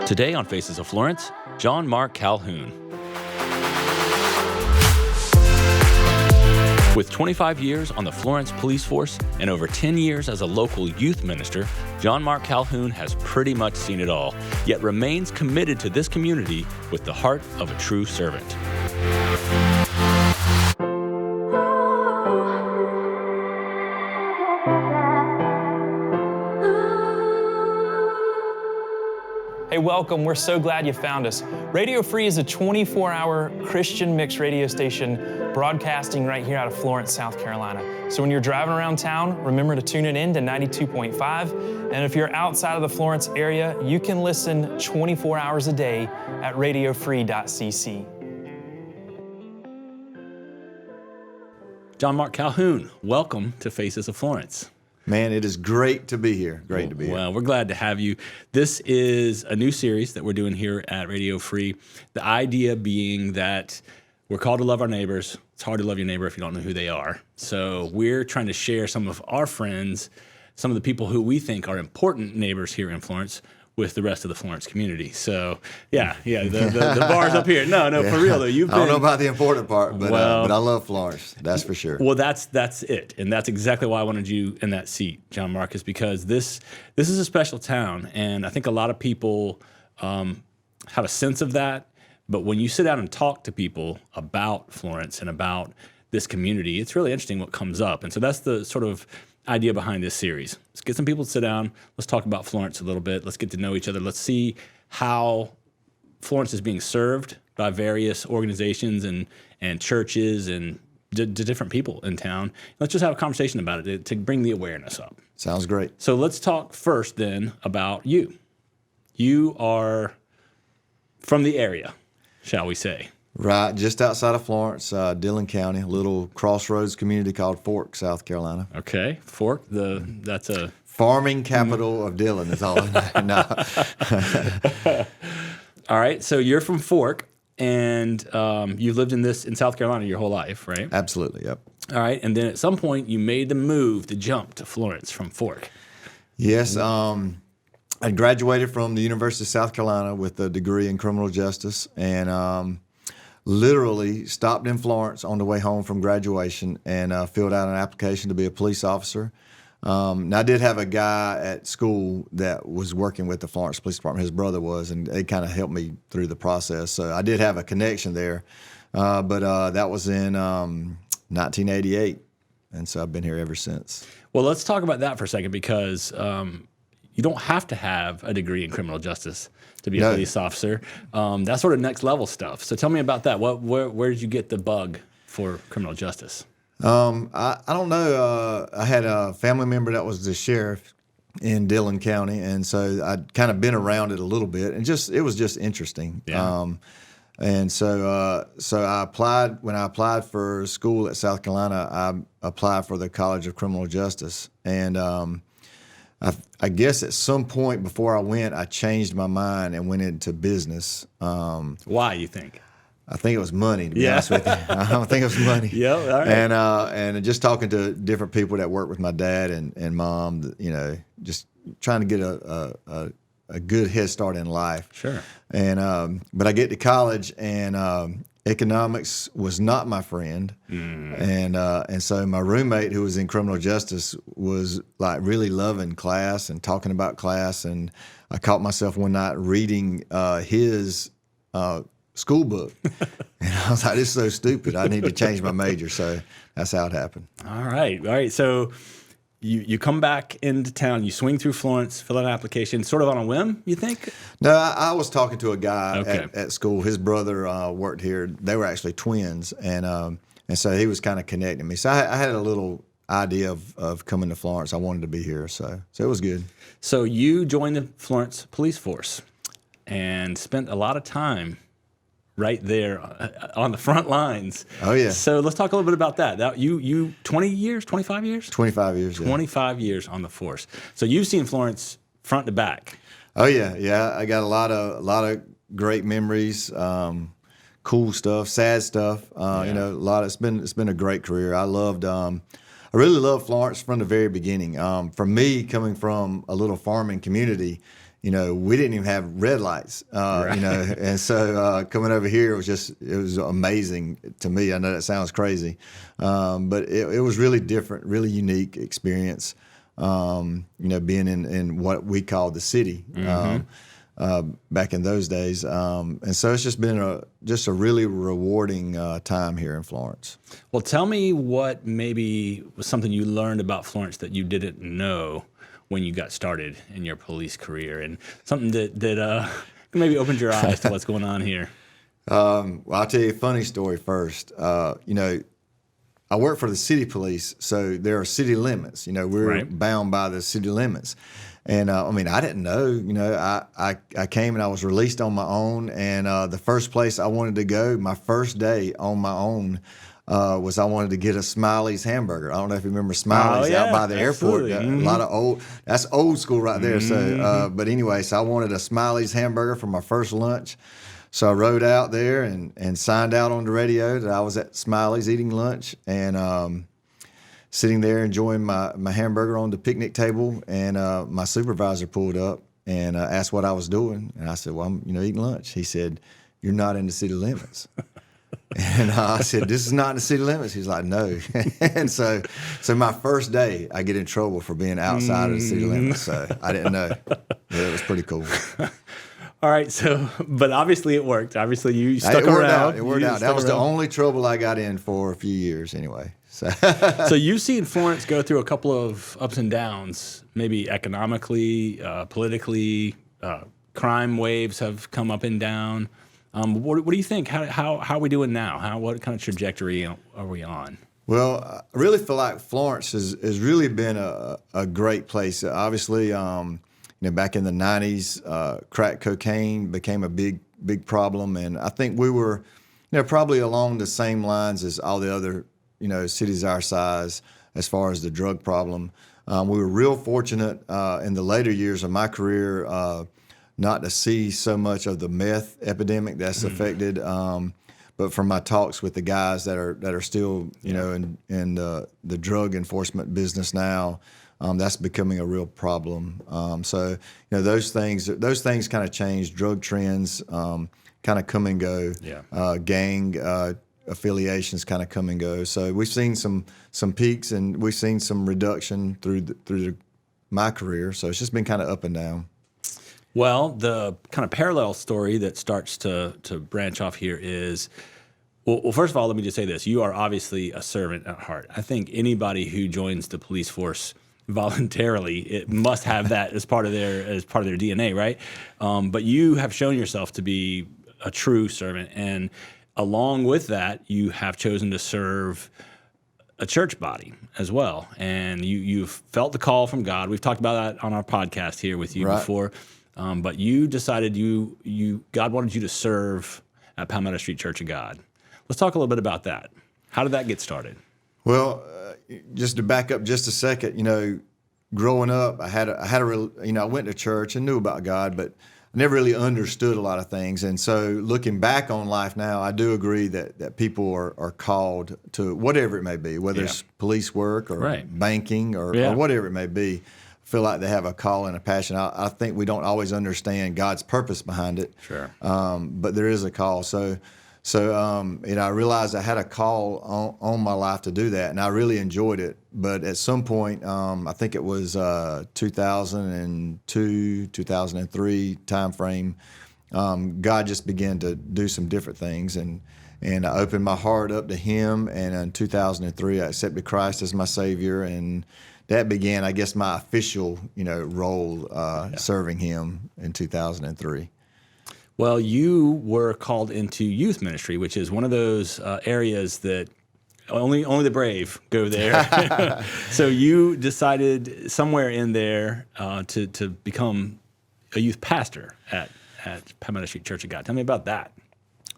Today on Faces of Florence, John Mark Calhoun. With 25 years on the Florence police force and over 10 years as a local youth minister, John Mark Calhoun has pretty much seen it all, yet remains committed to this community with the heart of a true servant. Hey, welcome. We're so glad you found us. Radio Free is a 24-hour Christian mixed radio station broadcasting right here out of Florence, South Carolina. So when you're driving around town, remember to tune it in to 92.5. And if you're outside of the Florence area, you can listen 24 hours a day at radiofree.cc. John Mark Calhoun, welcome to Faces of Florence. Man, it is great to be here. Great to be here. Well, we're glad to have you. This is a new series that we're doing here at Radio Free. The idea being that we're called to love our neighbors. It's hard to love your neighbor if you don't know who they are. So we're trying to share some of our friends, some of the people who we think are important neighbors here in Florence, with the rest of the Florence community. So, the bar's up here. No, for real though. I don't know about the important part, but I love Florence. That's for sure. Well, that's it, and that's exactly why I wanted you in that seat, John Mark, is because this is a special town, and I think a lot of people have a sense of that. But when you sit down and talk to people about Florence and about this community, it's really interesting what comes up, and so that's the sort of idea behind this series. Let's get some people to sit down. Let's talk about Florence a little bit. Let's get to know each other. Let's see how Florence is being served by various organizations and churches and different people in town. Let's just have a conversation about it to bring the awareness up. Sounds great. So let's talk first then about you. You are from the area, shall we say. Right, just outside of Florence, Dillon County, a little crossroads community called Fork, South Carolina. Okay, Fork, that's a... Farming capital of Dillon is all I know. All right, so you're from Fork, and you've lived in South Carolina your whole life, right? Absolutely, yep. All right, and then at some point you made the move to jump to Florence from Fork. Yes, I graduated from the University of South Carolina with a degree in criminal justice, and literally stopped in Florence on the way home from graduation and filled out an application to be a police officer. Now, I did have a guy at school that was working with the Florence Police Department. His brother was, and they kind of helped me through the process. So I did have a connection there, but that was in 1988, and so I've been here ever since. Well, let's talk about that for a second because you don't have to have a degree in criminal justice to be a police officer. That's sort of next level stuff. So tell me about that. Where did you get the bug for criminal justice? I don't know. I had a family member that was the sheriff in Dillon County, and so I'd kind of been around it a little bit, and it was just interesting. Yeah. And so I applied. When I applied for school at South Carolina, I applied for the College of Criminal Justice, and I guess at some point before I went, I changed my mind and went into business. Why, you think? I think it was money, to be honest with you. I don't think it was money. Yeah, all right. And just talking to different people that work with my dad and mom, just trying to get a good head start in life. Sure. And but I get to college, and economics was not my friend. And so my roommate, who was in criminal justice, was like really loving class and talking about class. And I caught myself one night reading his school book, and I was like, "This is so stupid. I need to change my major." So that's how it happened. All right. So you come back into town, you swing through Florence, fill out an application, sort of on a whim, you think? No, I was talking to a guy at school. His brother worked here. They were actually twins, and so he was kind of connecting me. So I had a little idea of coming to Florence. I wanted to be here, so it was good. So you joined the Florence police force and spent a lot of time right there on the front lines. Oh, yeah. So let's talk a little bit about that. You 20 years, 25 years? 25 years, 25 years on the force. So you've seen Florence front to back. Oh, yeah. Yeah, I got a lot of great memories, cool stuff, sad stuff. A lot. It's been a great career. I really loved Florence from the very beginning. For me, coming from a little farming community, we didn't even have red lights, and so coming over here it was amazing to me. I know that sounds crazy, but it was really different, really unique experience, being in what we call the city. Back in those days, and so it's just been a really rewarding time here in Florence. Well, tell me what maybe was something you learned about Florence that you didn't know when you got started in your police career, and something that maybe opened your eyes to what's going on here. Well, I'll tell you a funny story first. I work for the city police, so there are city limits. We're bound by the city limits. And I didn't know. I came and I was released on my own. And the first place I wanted to go, my first day on my own, was I wanted to get a Smiley's hamburger. I don't know if you remember Smiley's out by the airport. A lot of that's old school right there. So, but anyway, so I wanted a Smiley's hamburger for my first lunch. So I rode out there and signed out on the radio that I was at Smiley's eating lunch, and sitting there enjoying my hamburger on the picnic table, and my supervisor pulled up and asked what I was doing, and I said, "Well, I'm eating lunch." He said, "You're not in the city limits." And I said, "This is not in the city limits." He's like, "No." And so my first day, I get in trouble for being outside of the city limits. So I didn't know. But it was pretty cool. All right, but obviously it worked. Obviously you stuck around. It worked out. That was the only trouble I got in for a few years anyway. So you've seen Florence go through a couple of ups and downs, maybe economically, politically, crime waves have come up and down. What do you think? How are we doing now? What kind of trajectory are we on? Well, I really feel like Florence has really been a great place. Obviously, back in the 90s, crack cocaine became a big problem, and I think we were, probably along the same lines as all the other, cities our size as far as the drug problem. We were real fortunate in the later years of my career not to see so much of the meth epidemic that's affected. But from my talks with the guys that are still, in the drug enforcement business now, that's becoming a real problem. So those things kind of change. Drug trends kind of come and go. Gang affiliations kind of come and go. So we've seen some peaks, and we've seen some reduction through my career. So it's just been kind of up and down. Well, the kind of parallel story that starts to branch off here is, well, first of all, let me just say this. You are obviously a servant at heart. I think anybody who joins the police force voluntarily, it must have that as part of their DNA, right? But you have shown yourself to be a true servant, and along with that, you have chosen to serve a church body as well. And you've felt the call from God. We've talked about that on our podcast here with you before. But you decided God wanted you to serve at Palmetto Street Church of God. Let's talk a little bit about that. How did that get started? Well, just to back up just a second, growing up, I went to church and knew about God, but I never really understood a lot of things. And so looking back on life now, I do agree that people are called to whatever it may be, whether it's police work or banking or whatever it may be. Feel like they have a call and a passion. I think we don't always understand God's purpose behind it. Sure. But there is a call. So I realized I had a call on my life to do that, and I really enjoyed it. But at some point, I think it was 2002, 2003 timeframe, God just began to do some different things, and I opened my heart up to Him. And in 2003, I accepted Christ as my Savior, and that began, I guess, my official, role serving Him in 2003. Well, you were called into youth ministry, which is one of those areas that only the brave go there. So you decided somewhere in there to become a youth pastor at Palmetto Street Church of God. Tell me about that.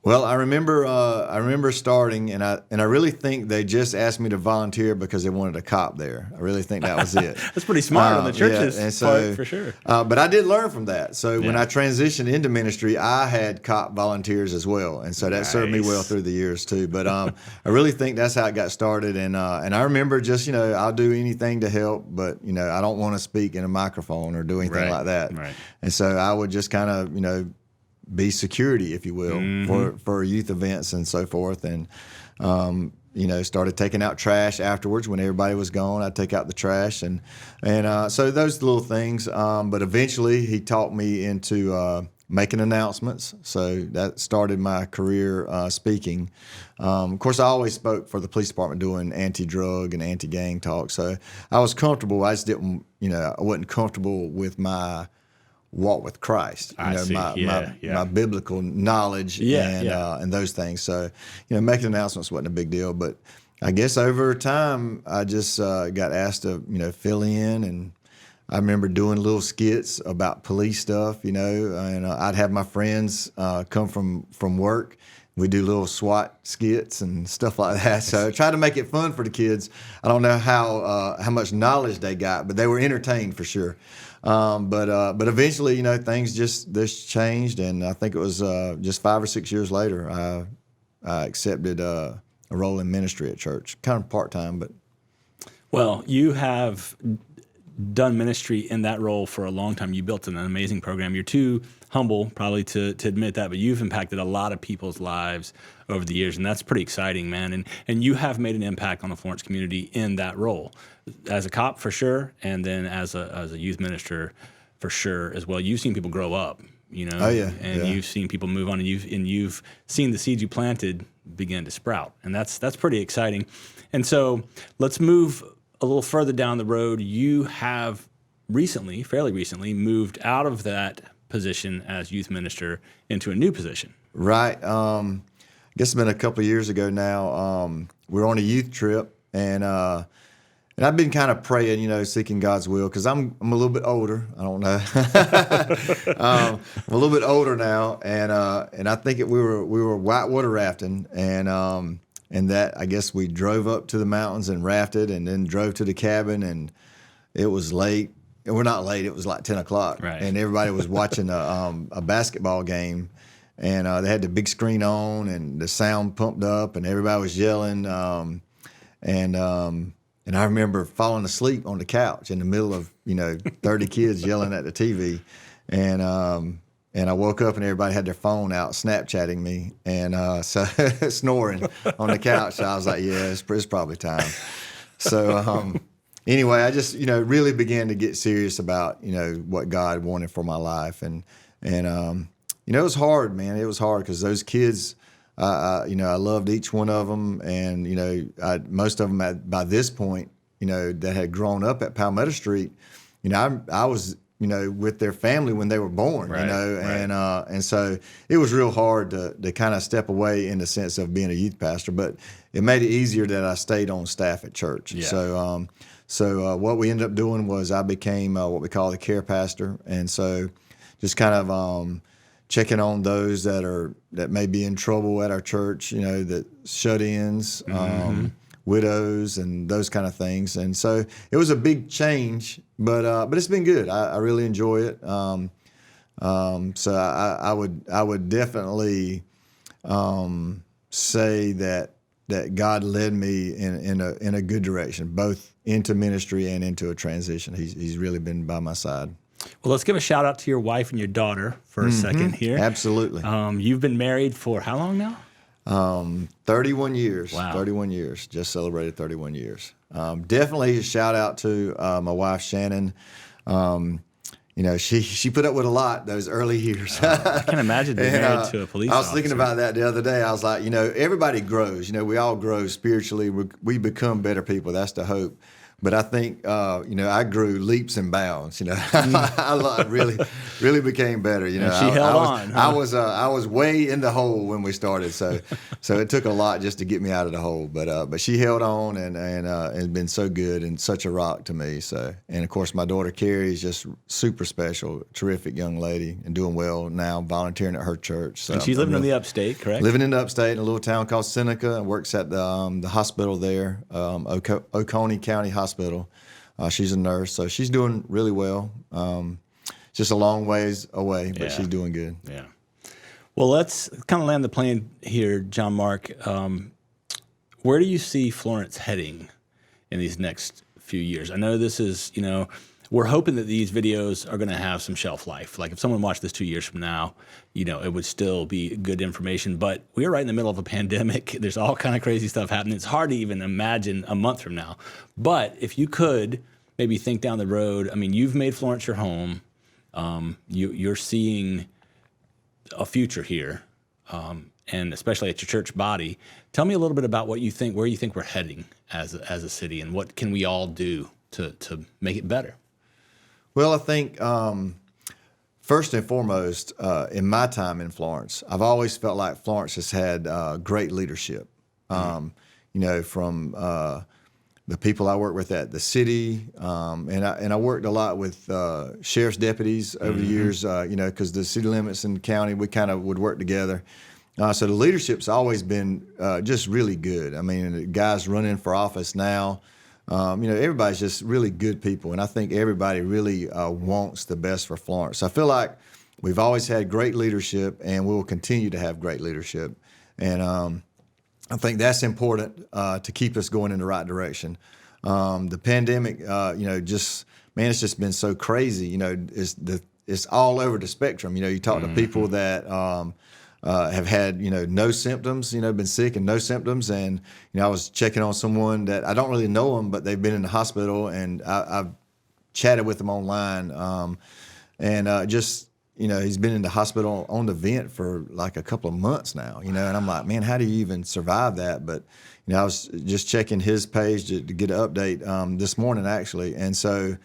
Well, I remember starting, and I really think they just asked me to volunteer because they wanted a cop there. I really think that was it. That's pretty smart on the church's and part, for sure. But I did learn from that. So when Yeah. I transitioned into ministry, I had cop volunteers as well, and so that served me well through the years too. But I really think that's how it got started. And I remember just I'll do anything to help, but I don't want to speak in a microphone or do anything like that. Right. And so I would just kind of be security, if you will, for youth events and so forth. And, started taking out trash afterwards when everybody was gone. I'd take out the trash. And so those little things. But eventually he taught me into making announcements. So that started my career speaking. Of course, I always spoke for the police department doing anti-drug and anti-gang talk. So I was comfortable. I just didn't, I wasn't comfortable with my walk with Christ, my biblical knowledge and those things. So, making announcements wasn't a big deal, but I guess over time I just got asked to, fill in, and I remember doing little skits about police stuff, and I'd have my friends come from work. We do little SWAT skits and stuff like that. So I tried to make it fun for the kids. I don't know how much knowledge they got, but they were entertained for sure. But eventually, things just changed, and I think it was just 5 or 6 years later I accepted a role in ministry at church, kind of part-time, but. Well, you have done ministry in that role for a long time. You built an amazing program. You're too humble probably to admit that, but you've impacted a lot of people's lives over the years, and that's pretty exciting, man. And you have made an impact on the Florence community in that role, as a cop for sure, and then as a youth minister for sure as well. You've seen people grow up, and you've seen people move on, and you've seen the seeds you planted begin to sprout, and that's pretty exciting. And so let's move a little further down the road. You have fairly recently, moved out of that position as youth minister into a new position. Right. I guess it's been a couple of years ago now. We were on a youth trip, and I've been kind of praying, seeking God's will, because I'm a little bit older. I don't know. I'm a little bit older now, and I think we were whitewater rafting, and that I guess we drove up to the mountains and rafted, and then drove to the cabin, and it was late. And we're not late. It was like 10 o'clock, right. And everybody was watching a basketball game, and they had the big screen on, and the sound pumped up, and everybody was yelling, and I remember falling asleep on the couch in the middle of 30 kids yelling at the TV, and I woke up and everybody had their phone out Snapchatting me, and so snoring on the couch. So I was like, yeah, it's probably time. So anyway, I just really began to get serious about what God wanted for my life, and it was hard, man. It was hard because those kids. I loved each one of them, and most of them by this point, that had grown up at Palmetto Street, I was with their family when they were born, right. And so it was real hard to kind of step away in the sense of being a youth pastor, but it made it easier that I stayed on staff at church. Yeah. So what we ended up doing was I became what we call the care pastor, and so just kind of checking on those that may be in trouble at our church, that shut-ins, widows, and those kind of things. And so it was a big change, but it's been good. I really enjoy it. So I would definitely say that God led me in a good direction, both into ministry and into a transition. He's really been by my side. Well, let's give a shout out to your wife and your daughter for a second here. Absolutely. You've been married for how long now? 31 years. Wow. 31 years. Just celebrated 31 years. Definitely a shout out to my wife, Shannon. She put up with a lot those early years. I can imagine being married to a police officer. I was thinking about that the other day. I was like, everybody grows. We all grow spiritually. We become better people. That's the hope. But I think, I grew leaps and bounds. I really became better. And she held on. Huh? I was way in the hole when we started, so it took a lot just to get me out of the hole. But she held on and been so good and such a rock to me. So, and of course my daughter Carrie is just super special, terrific young lady, and doing well now, volunteering at her church. So and she's living in the upstate, correct? Living in the upstate in a little town called Seneca, and works at the hospital there, Oconee County Hospital. She's a nurse, so she's doing really well. Just a long ways away, but she's doing good. Yeah. Well, let's kind of land the plane here, John Mark. Where do you see Florence heading in these next few years? I know this is, we're hoping that these videos are going to have some shelf life. Like if someone watched this 2 years from now, it would still be good information. But we are right in the middle of a pandemic. There's all kind of crazy stuff happening. It's hard to even imagine a month from now. But if you could maybe think down the road, I mean, you've made Florence your home. You're seeing a future here, and especially at your church body. Tell me a little bit about what you think, where you think we're heading as a city, and what can we all do to make it better? Well, I think first and foremost, in my time in Florence, I've always felt like Florence has had great leadership. From the people I work with at the city, and I worked a lot with sheriff's deputies over the years, because the city limits and the county, we kind of would work together. So the leadership's always been just really good. I mean, the guys running for office now, everybody's just really good people, and I think everybody really wants the best for Florence. I feel like we've always had great leadership, and we will continue to have great leadership, and I think that's important to keep us going in the right direction. The pandemic, it's just been so crazy. It's all over the spectrum. You talk to people that have had, no symptoms, been sick and no symptoms. And, I was checking on someone that I don't really know them, but they've been in the hospital, and I've chatted with them online. He's been in the hospital on the vent for like a couple of months now, and I'm like, man, how do you even survive that? But, I was just checking his page to get an update this morning, actually. And so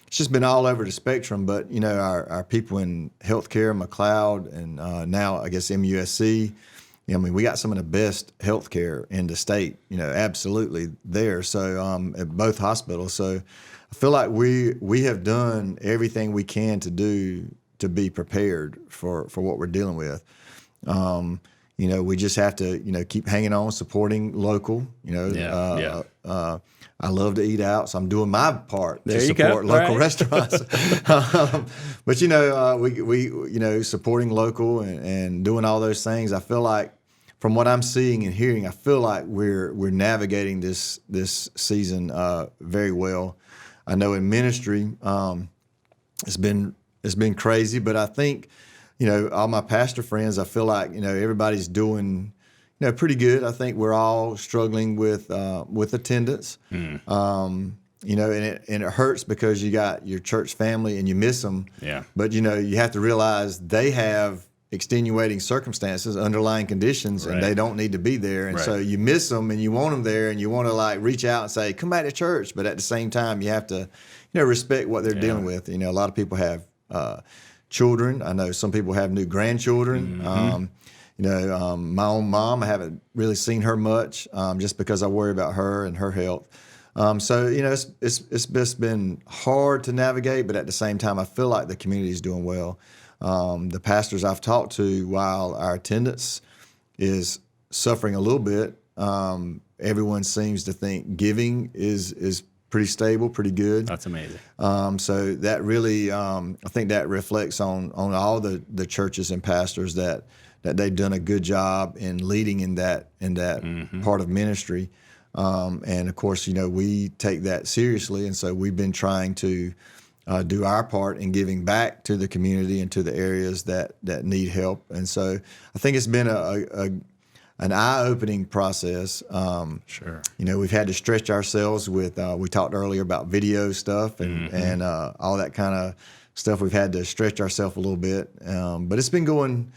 it's just been all over the spectrum. But, our people in healthcare, McLeod, and now I guess MUSC, we got some of the best healthcare in the state, absolutely there. So at both hospitals. So I feel like we have done everything we can to do to be prepared for what we're dealing with. We just have to, keep hanging on, supporting local. I love to eat out, so I'm doing my part to support local restaurants. But we supporting local and doing all those things. I feel like, from what I'm seeing and hearing, I feel like we're navigating this season very well. I know in ministry, it's been crazy, but I think, all my pastor friends, I feel like, everybody's doing, pretty good. I think we're all struggling with attendance. And it hurts because you got your church family and you miss them. Yeah. But, you have to realize they have extenuating circumstances, underlying conditions, and they don't need to be there. And so you miss them and you want them there, and you want to reach out and say, come back to church. But at the same time, you have to, respect what they're dealing with. A lot of people have children. I know some people have new grandchildren. My own mom, I haven't really seen her much just because I worry about her and her health. It's just been hard to navigate, but at the same time, I feel like the community is doing well. The pastors I've talked to, while our attendance is suffering a little bit, everyone seems to think giving is pretty stable, pretty good. That's amazing. So that really, I think that reflects on all the churches and pastors that they've done a good job in leading in that part of ministry. And of course, we take that seriously, and so we've been trying to do our part in giving back to the community and to the areas that need help. And so I think it's been an eye-opening process. Sure. We've had to stretch ourselves with, we talked earlier about video stuff and all that kind of stuff. We've had to stretch ourselves a little bit. But it's been going,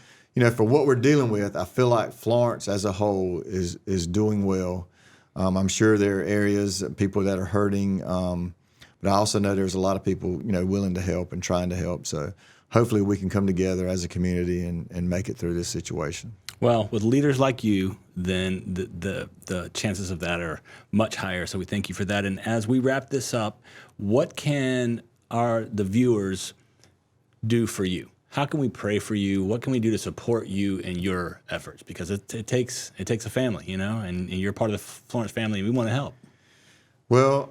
for what we're dealing with, I feel like Florence as a whole is doing well. I'm sure there are areas, people that are hurting, but I also know there's a lot of people, willing to help and trying to help. So hopefully we can come together as a community and make it through this situation. Well, with leaders like you, then the chances of that are much higher. So we thank you for that. And as we wrap this up, what can the viewers do for you? How can we pray for you? What can we do to support you in your efforts? Because it takes a family, and you're part of the Florence family, and we want to help. Well,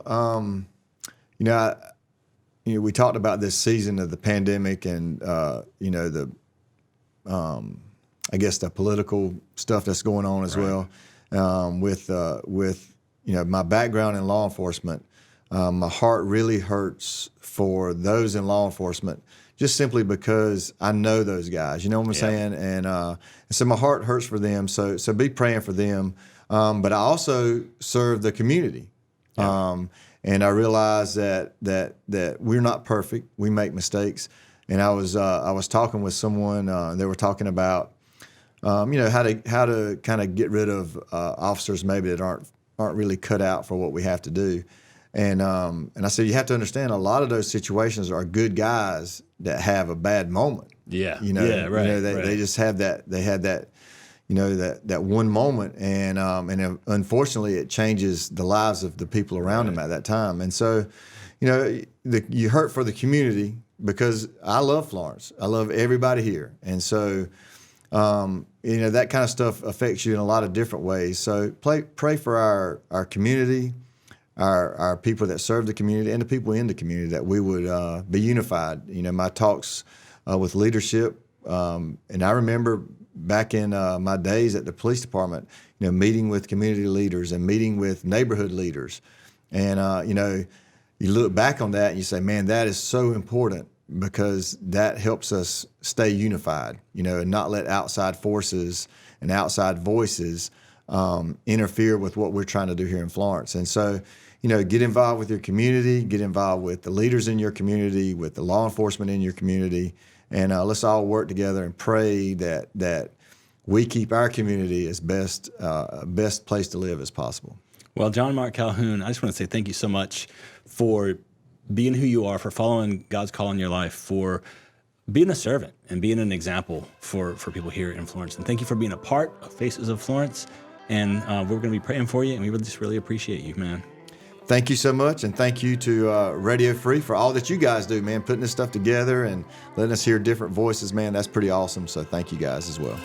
we talked about this season of the pandemic and I guess the political stuff that's going on as well. With my background in law enforcement, my heart really hurts for those in law enforcement, just simply because I know those guys. You know what I'm saying? And so my heart hurts for them. So be praying for them. But I also serve the community. And I realize that we're not perfect. We make mistakes. And I was talking with someone. They were talking about how to kind of get rid of officers maybe that aren't really cut out for what we have to do. And I said, you have to understand, a lot of those situations are good guys that have a bad moment. Yeah. They just have that. They had that. That one moment, and unfortunately, it changes the lives of the people around them at that time. And so, you hurt for the community, because I love Florence. I love everybody here, and so, that kind of stuff affects you in a lot of different ways. So pray for our community, our people that serve the community, and the people in the community, that we would be unified. My talks with leadership, and I remember back in my days at the police department, meeting with community leaders and meeting with neighborhood leaders. And, you look back on that and you say, man, that is so important, because that helps us stay unified, and not let outside forces and outside voices interfere with what we're trying to do here in Florence. And so, get involved with your community, get involved with the leaders in your community, with the law enforcement in your community. And let's all work together and pray that we keep our community as best place to live as possible. Well, John Mark Calhoun, I just want to say thank you so much for being who you are, for following God's call in your life, for being a servant and being an example for people here in Florence. And thank you for being a part of Faces of Florence. And we're going to be praying for you, and we just really appreciate you, man. Thank you so much, and thank you to Radio Free for all that you guys do, man, putting this stuff together and letting us hear different voices, man. That's pretty awesome, so thank you guys as well.